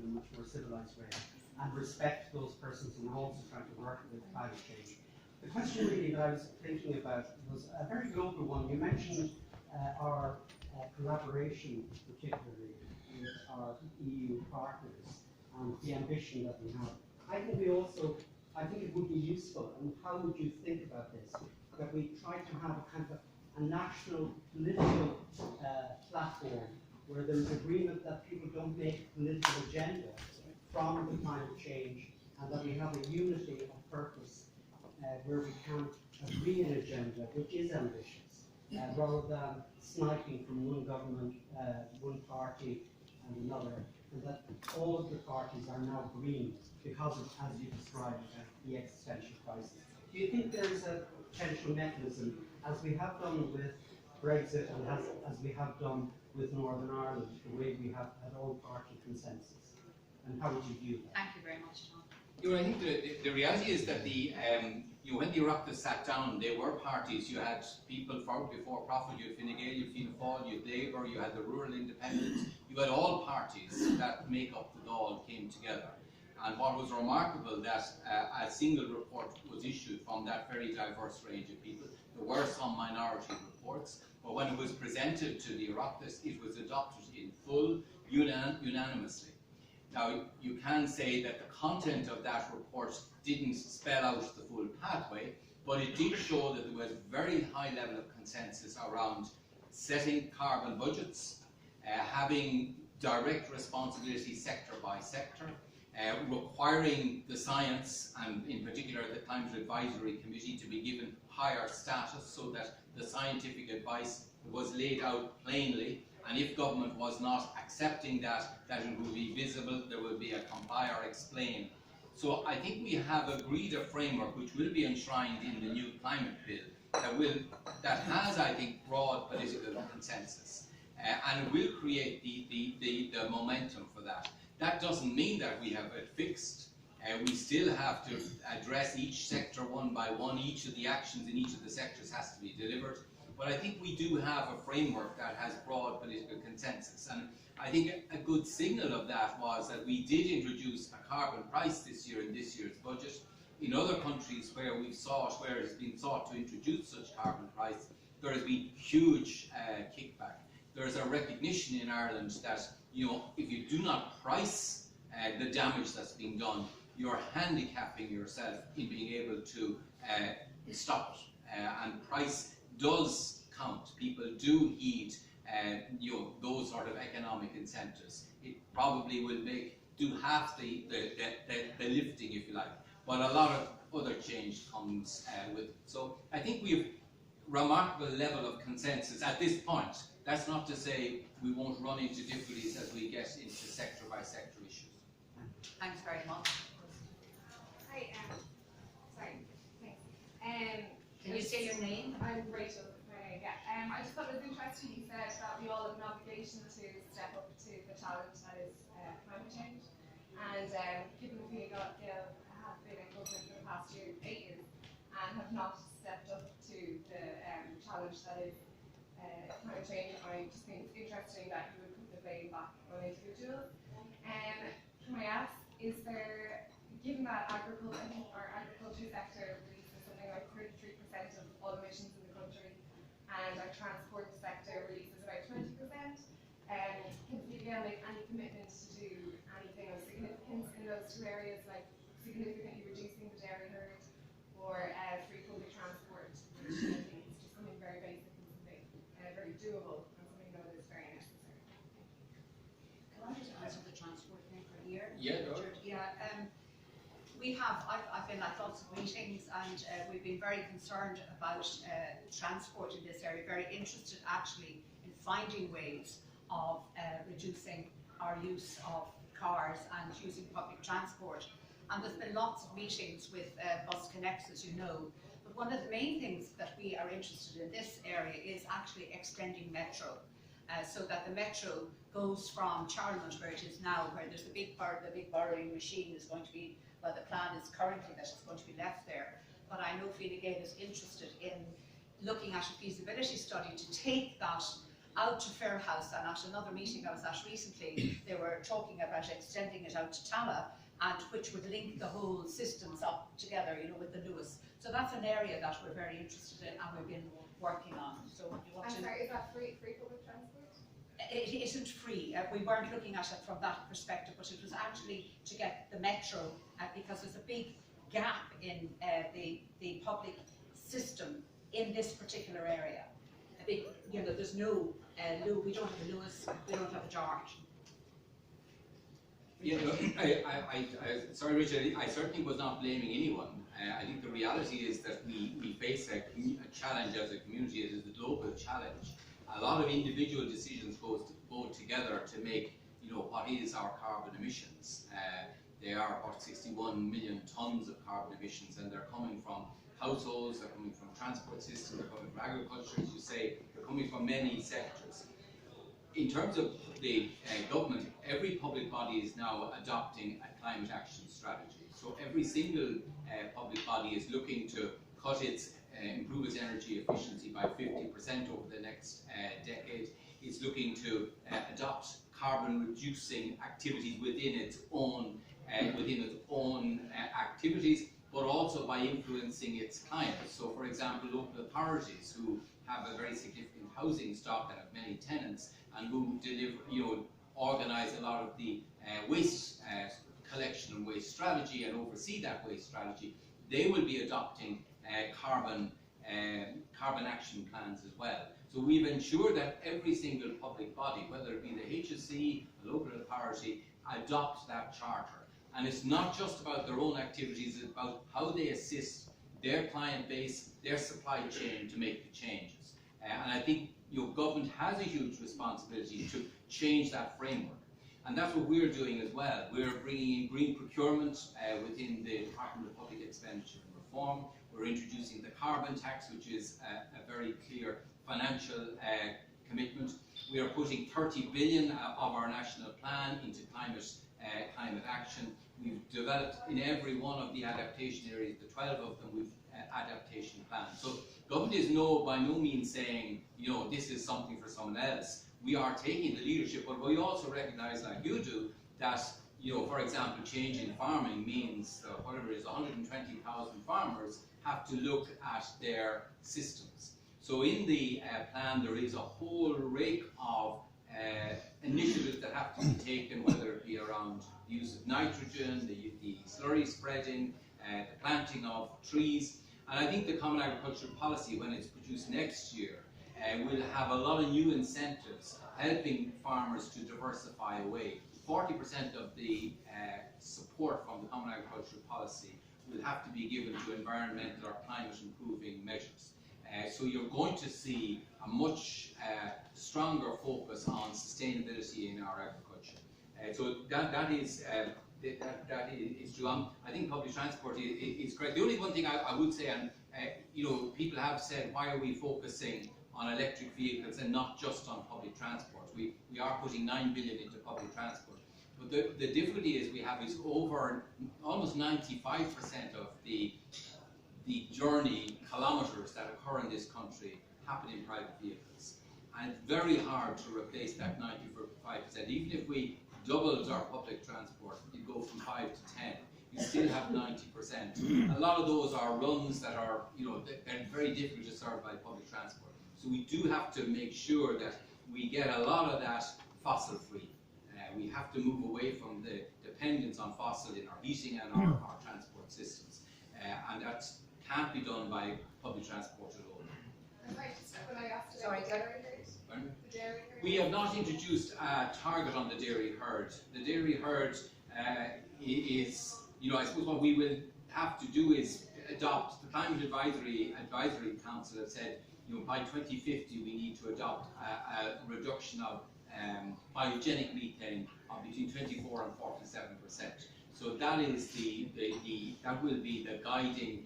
a much more civilized way and respect those persons who are also trying to work with climate change. The question really that I was thinking about was a very global one. You mentioned our collaboration, particularly with our EU partners, and the ambition that we have. I think it would be useful, and how would you think about this, that we try to have a kind of a national political platform where there's agreement that people don't make political agenda from the climate change, and that we have a unity of purpose where we can agree an agenda which is ambitious, rather than sniping from one government, one party and another, and that all of the parties are now green because of, as you described, the existential crisis. Do you think there is a potential mechanism, as we have done with Brexit and as we have done with Northern Ireland, the way we have had all-party consensus? And how would you view that? Thank you very much, Tom. I think the reality is that when the Oireachtas sat down, they were parties. You had people before profit, you had Fine Gael, you had Fianna Fáil, you had Labour, you had the Rural Independents, you had all parties that make up the Dáil came together. And what was remarkable that a single report was issued from that very diverse range of people. There were some minority reports, but when it was presented to the Oireachtas, it was adopted in full, unanimously. Now, you can say that the content of that report didn't spell out the full pathway, but it did show that there was a very high level of consensus around setting carbon budgets, having direct responsibility sector by sector, requiring the science, and in particular the Climate Advisory Committee, to be given higher status so that the scientific advice was laid out plainly, and if government was not accepting that it will be visible, there will be a comply or explain. So I think we have agreed a framework which will be enshrined in the new climate bill that has, I think, broad political consensus, and will create the momentum for that. That doesn't mean that we have it fixed. We still have to address each sector one by one. Each of the actions in each of the sectors has to be delivered. But I think we do have a framework that has broad political consensus. And I think a good signal of that was that we did introduce a carbon price this year in this year's budget. In other countries where it's been sought to introduce such carbon price, there has been huge kickback. There is a recognition in Ireland that if you do not price the damage that's being done, you're handicapping yourself in being able to stop it. And price does count. People do heed those sort of economic incentives. It probably will do half the lifting, if you like, but a lot of other change comes with it. So I think we have remarkable level of consensus at this point. That's not to say we won't run into difficulties as we get into sector by sector issues. Thanks very much. Hi, sorry, thanks. Can you say your name? I'm Rachel. I just thought it was interesting you said that we all have an obligation to step up to the challenge that is climate change. And given the Fine Gael have been in government for the past 8 years and have not stepped up to the challenge that is climate change, I just think it's interesting that you would put the blame back on individuals. Can I ask, is there, given that agriculture sector releases something like 33% of all emissions in the country, and our transport sector releases about 20%, can Fine make any commitment to do anything of significance in those two areas, like significantly reducing the dairy herd or free public transport, which I think is just something very basic and something very doable and something that is very necessary. Can I just answer the transport thing for here? Yeah, go. Yeah. I've been at lots of meetings, and we've been very concerned about transport in this area, very interested actually in finding ways of reducing our use of cars and using public transport. And there's been lots of meetings with Bus Connects, as you know. But one of the main things that we are interested in this area is actually extending metro, so that the metro goes from Charlemont, where it is now, where there's the big borrowing machine is going to be, well, the plan is currently that it's going to be left there. But I know Fine Gael is interested in looking at a feasibility study to take that out to Fairhouse, and at another meeting I was at recently, they were talking about extending it out to Tala, and which would link the whole systems up together, you know, with the Lewis. So that's an area that we're very interested in and we've been working on. So you want to... sorry, is that free public transport? It isn't free. We weren't looking at it from that perspective, but it was actually to get the metro, because there's a big gap in the public system in this particular area. A big, you know, there's no we don't have a Lewis, we don't have a George. Yeah, no, sorry, Richard, I certainly was not blaming anyone. I think the reality is that we face a challenge as a community. It is a global challenge. A lot of individual decisions go together to make, you know, what is our carbon emissions. There are about 61 million tonnes of carbon emissions, and they're coming from households, they're coming from transport systems, they're coming from agriculture, as you say, they're coming from many sectors. In terms of the government, every public body is now adopting a climate action strategy. So every single public body is looking to improve its energy efficiency by 50% over the next decade. It's looking to adopt carbon reducing activities within its own activities, but also by influencing its clients. So, for example, local authorities who have a very significant housing stock and have many tenants, and who deliver, you know, organise a lot of the waste collection and waste strategy and oversee that waste strategy, they will be adopting carbon action plans as well. So we've ensured that every single public body, whether it be the HSE, a local authority, adopt that charter. And it's not just about their own activities, it's about how they assist their client base, their supply chain to make the changes. And I think, you know, government has a huge responsibility to change that framework. And that's what we're doing as well. We're bringing in green procurement within the Department of Public Expenditure and Reform. We're introducing the carbon tax, which is a very clear financial commitment. We are putting 30 billion of our national plan into climate action. We've developed in every one of the adaptation areas, the 12 of them, we've adaptation plans. So government is by no means saying, you know, this is something for someone else. We are taking the leadership, but we also recognise, like you do, that, you know, for example, change in farming means whatever it is, 120,000 farmers have to look at their systems. So in the plan, there is a whole rake of initiatives that have to be taken, whether it be around the use of nitrogen, the slurry spreading, the planting of trees. And I think the Common Agricultural Policy, when it's produced next year, will have a lot of new incentives helping farmers to diversify away. 40% of the support from the Common Agricultural Policy will have to be given to environmental or climate improving measures. So you're going to see a much stronger focus on sustainability in our agriculture. So that is true. I think public transport is correct. The only one thing I would say, and you know, people have said, why are we focusing on electric vehicles and not just on public transport? We are putting 9 billion into public transport. But the difficulty is we have is over almost 95% of the journey kilometres that occur in this country happen in private vehicles. And it's very hard to replace that 95%. Even if we doubled our public transport, you'd go from 5 to 10. You still have 90%. A lot of those are runs that are, you know, they're very difficult to serve by public transport. So we do have to make sure that we get a lot of that fossil free. We have to move away from the dependence on fossil in our heating and our transport systems. And that can't be done by public transport alone. When I asked about the dairy herd, we have not introduced a target on the dairy herd. The dairy herd is, you know, I suppose what we will have to do is adopt the Climate Advisory Council have said, you know, by 2050 we need to adopt a reduction of biogenic methane of between 24 and 47%. So that is that will be the guiding